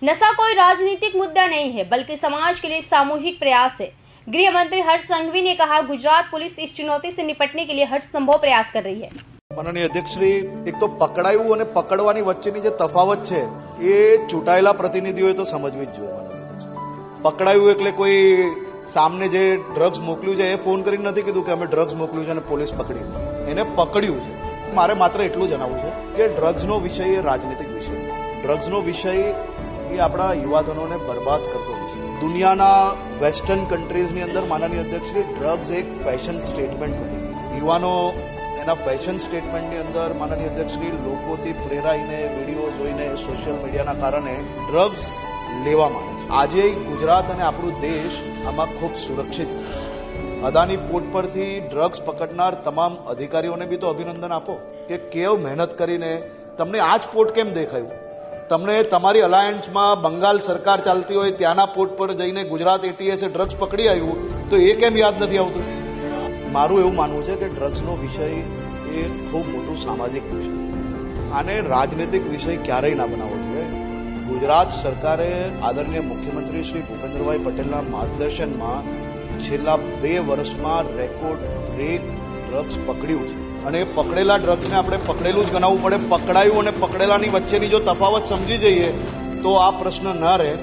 नशा कोई राजनीतिक मुद्दा नहीं है बल्कि समाज के लिए सामूहिक प्रयास है। गृह मंत्री हर्ष संघवी ने कहा, गुजरात पुलिस इस चुनौती से निपटने के लिए हर संभव प्रयास कर रही है। माननीय अध्यक्षश्री, एक तो पकड़ाયું અને પકડવાની વચ્ચેની જે તફાવત છે એ ચૂંટાયેલા પ્રતિનિધિઓએ તો સમજવી જ જોઈએ। માનનીય અધ્યક્ષ, પકડાયું એટલે કોઈ સામને જે ડ્રગ્સ મોકલ્યું છે એ ફોન કરીને નથી કીધું કે અમે ડ્રગ્સ મોકલ્યું છે અને પોલીસ પકડી, એને પકડ્યું છે। મારે માત્ર એટલું જણાવવું છે કે ડ્રગ્સનો વિષય એ રાજનીતિક વિષય, ડ્રગ્સનો વિષય એ આપણા યુવાધનોને બરબાદ કરતો વિષય। દુનિયાના વેસ્ટર્ન કન્ટ્રીઝની અંદર માનનીય અધ્યક્ષશ્રી ડ્રગ્સ એક ફેશન સ્ટેટમેન્ટ બની ગઈ। યુવાનો એના ફેશન સ્ટેટમેન્ટની અંદર માનનીય અધ્યક્ષશ્રી લોકોથી પ્રેરાઈને, વિડીયો જોઈને, સોશિયલ મીડિયાના કારણે ડ્રગ્સ લેવા માંગે છે। આજે ગુજરાત અને આપણું દેશ આમાં ખૂબ સુરક્ષિત છે। અદાની પોર્ટ પરથી ડ્રગ્સ પકડનાર તમામ અધિકારીઓને બી તો અભિનંદન આપો કે કેવ મહેનત કરીને તમને આ જ પોર્ટ કેમ દેખાયું? તમને તમારી અલાયન્સમાં બંગાળ સરકાર ચાલતી હોય ત્યાંના પોર્ટ પર જઈને ગુજરાત એટીએસે ડ્રગ્સ પકડી આવ્યું તો એ કેમ યાદ નથી આવતું? મારું એવું માનવું છે કે ડ્રગ્સનો વિષય એ ખૂબ મોટું સામાજિક વિષય, આને રાજનીતિક વિષય ક્યારેય ના બનાવવો જોઈએ। ગુજરાત સરકારે આદરણીય મુખ્યમંત્રી શ્રી ભૂપેન્દ્રભાઈ પટેલના માર્ગદર્શનમાં છેલ્લા 2 વર્ષમાં રેકોર્ડ બ્રેક ડ્રગ્સ પકડ્યું છે અને એ પકડેલા ડ્રગ્સને આપણે પકડેલું જ ગણાવવું પડે। પકડાયું અને પકડેલાની વચ્ચેની જો તફાવત સમજી જઈએ તો આ પ્રશ્ન ન રહે।